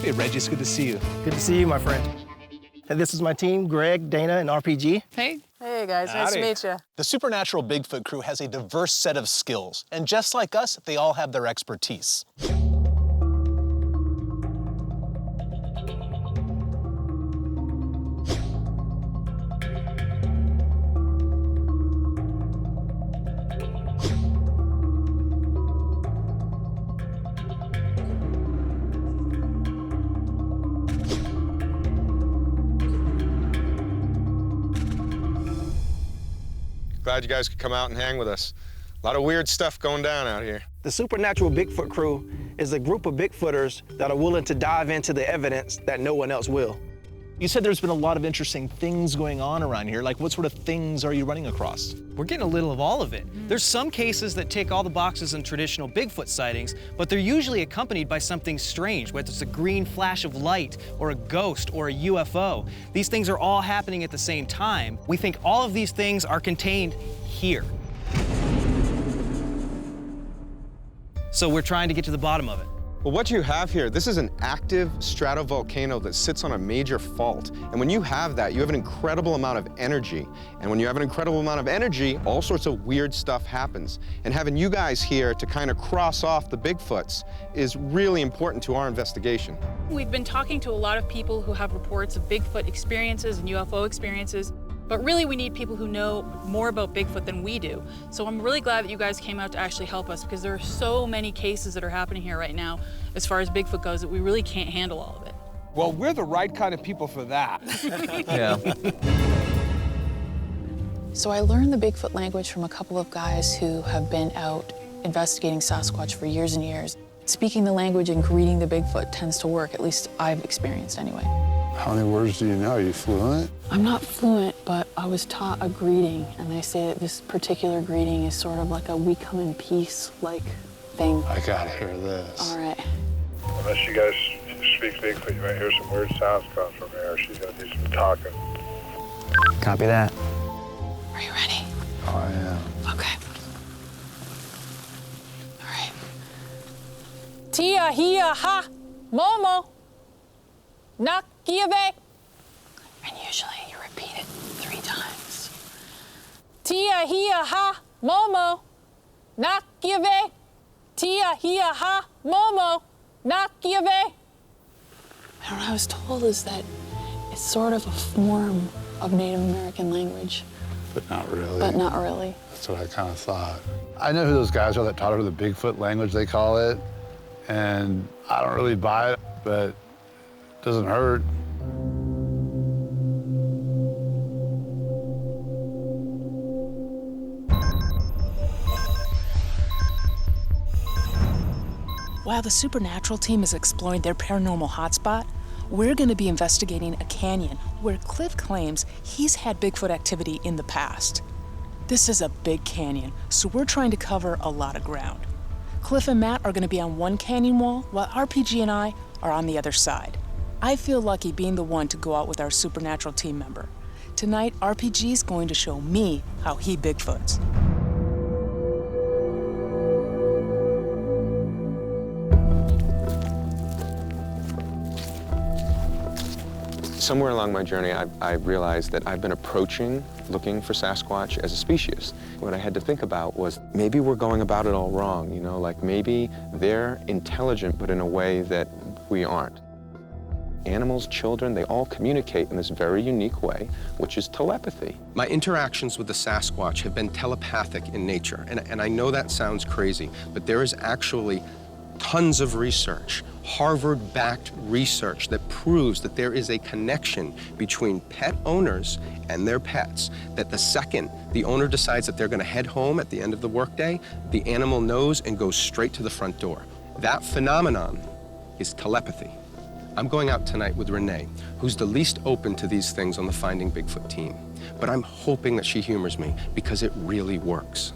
Hey, Reggie, it's good to see you. Good to see you, my friend. And this is my team, Greg, Dana, and RPG. Hey. Hey, guys. Nice to meet you. The Supernatural Bigfoot Crew has a diverse set of skills, and just like us, they all have their expertise. Glad you guys could come out and hang with us. A lot of weird stuff going down out here. The Supernatural Bigfoot Crew is a group of Bigfooters that are willing to dive into the evidence that no one else will. You said there's been a lot of interesting things going on around here. Like, what sort of things are you running across? We're getting a little of all of it. There's some cases that tick all the boxes in traditional Bigfoot sightings, but they're usually accompanied by something strange, whether it's a green flash of light, or a ghost, or a UFO. These things are all happening at the same time. We think all of these things are contained here. So we're trying to get to the bottom of it. Well, what you have here, this is an active stratovolcano that sits on a major fault. And when you have that, you have an incredible amount of energy. And when you have an incredible amount of energy, all sorts of weird stuff happens. And having you guys here to kind of cross off the Bigfoots is really important to our investigation. We've been talking to a lot of people who have reports of Bigfoot experiences and UFO experiences, but really we need people who know more about Bigfoot than we do. So I'm really glad that you guys came out to actually help us, because there are so many cases that are happening here right now as far as Bigfoot goes that we really can't handle all of it. Well, we're the right kind of people for that. Yeah. So I learned the Bigfoot language from a couple of guys who have been out investigating Sasquatch for years and years. Speaking the language and greeting the Bigfoot tends to work, at least I've experienced anyway. How many words do you know? Are you fluent? I'm not fluent, but I was taught a greeting, and they say that this particular greeting is sort of like a we come in peace-like thing. I gotta hear this. All right. Unless you guys speak Bigfoot, you might hear some weird sounds come from here. She's gonna do some talking. Copy that. Are you ready? Oh, I am. Okay. All right. Tia, hia, ha, momo. Nakiave. And usually you repeat it 3 times. Tia, hia, ha, momo. Nakiave. Tia, hia, ha, momo. Nakiave. And what I was told is that it's sort of a form of Native American language. But not really. But not really. That's what I kind of thought. I know who those guys are that taught her the Bigfoot language, they call it. And I don't really buy it, but it doesn't hurt. While the Supernatural team is exploring their paranormal hotspot, we're going to be investigating a canyon where Cliff claims he's had Bigfoot activity in the past. This is a big canyon, so we're trying to cover a lot of ground. Cliff and Matt are going to be on one canyon wall, while RPG and I are on the other side. I feel lucky being the one to go out with our Supernatural team member. Tonight, RPG's going to show me how he Bigfoots. Somewhere along my journey, I realized that I've been approaching looking for Sasquatch as a species. What I had to think about was maybe we're going about it all wrong, you know, like maybe they're intelligent, but in a way that we aren't. Animals, children, they all communicate in this very unique way, which is telepathy. My interactions with the Sasquatch have been telepathic in nature, and I know that sounds crazy, but there is actually tons of research, Harvard-backed research that proves that there is a connection between pet owners and their pets, that the second the owner decides that they're gonna head home at the end of the workday, the animal knows and goes straight to the front door. That phenomenon is telepathy. I'm going out tonight with Renee, who's the least open to these things on the Finding Bigfoot team. But I'm hoping that she humors me because it really works.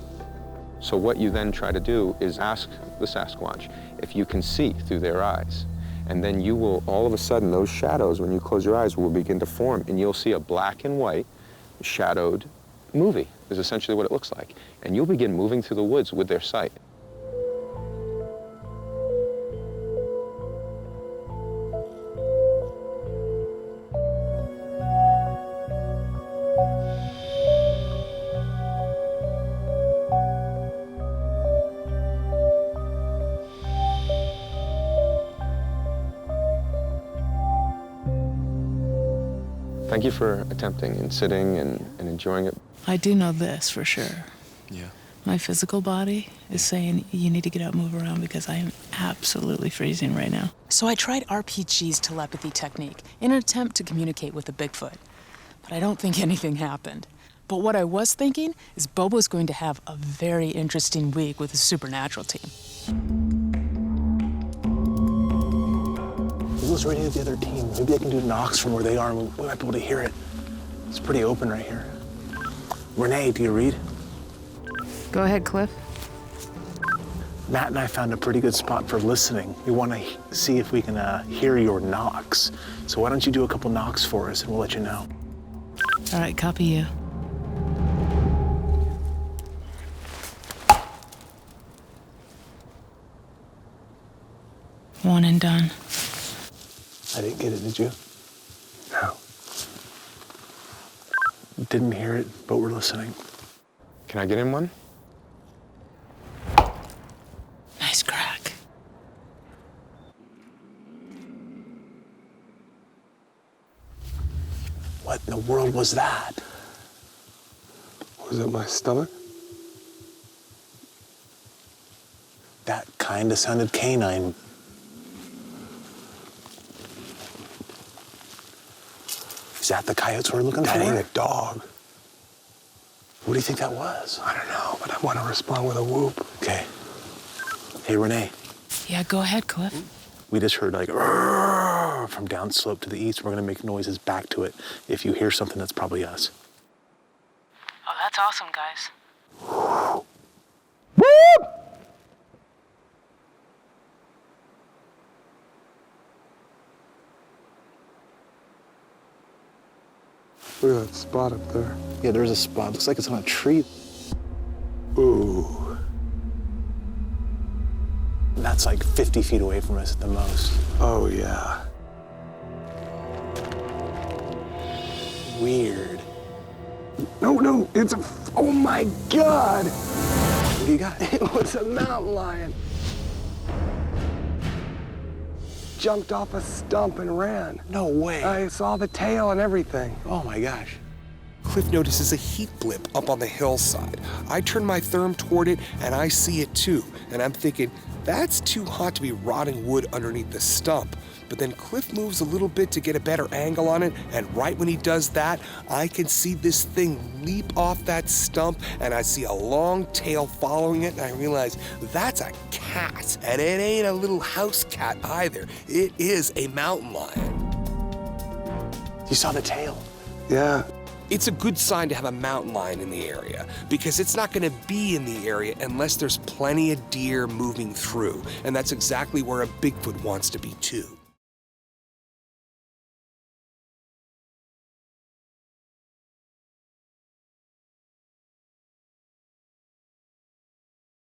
So what you then try to do is ask the Sasquatch if you can see through their eyes. And then you will, all of a sudden, those shadows, when you close your eyes, will begin to form, and you'll see a black and white shadowed movie, is essentially what it looks like. And you'll begin moving through the woods with their sight. Thank you for attempting and sitting and enjoying it. I do know this for sure. Yeah. My physical body is saying you need to get out and move around because I am absolutely freezing right now. So I tried RPG's telepathy technique in an attempt to communicate with the Bigfoot. But I don't think anything happened. But what I was thinking is Bobo's going to have a very interesting week with the Supernatural team. He was ready to the other team. Maybe I can do knocks from where they are and we might be able to hear it. It's pretty open right here. Renee, do you read? Go ahead, Cliff. Matt and I found a pretty good spot for listening. We want to see if we can hear your knocks. So why don't you do a couple knocks for us and we'll let you know. All right, copy you. One and done. I didn't get it, did you? No. Didn't hear it, but we're listening. Can I get in one? Nice crack. What in the world was that? Was it my stomach? That kind of sounded canine. Is that the coyotes we're looking for? That ain't a dog. What do you think that was? I don't know, but I want to respond with a whoop. Okay. Hey, Renee. Yeah, go ahead, Cliff. We just heard like "Rrrr" from downslope to the east. We're gonna make noises back to it. If you hear something, that's probably us. Oh, that's awesome, guys. Look at that spot up there. Yeah, there's a spot. Looks like it's on a tree. Ooh. That's like 50 feet away from us at the most. Oh, yeah. Weird. No, it's a... Oh, my God! What do you got? It was a mountain lion. Jumped off a stump and ran. No way. I saw the tail and everything. Oh my gosh. Cliff notices a heat blip up on the hillside. I turn my therm toward it and I see it too. And I'm thinking, that's too hot to be rotting wood underneath the stump. But then Cliff moves a little bit to get a better angle on it, and right when he does that, I can see this thing leap off that stump, and I see a long tail following it, and I realize that's a cat. And it ain't a little house cat either. It is a mountain lion. You saw the tail? Yeah. It's a good sign to have a mountain lion in the area because it's not going to be in the area unless there's plenty of deer moving through. And that's exactly where a Bigfoot wants to be too.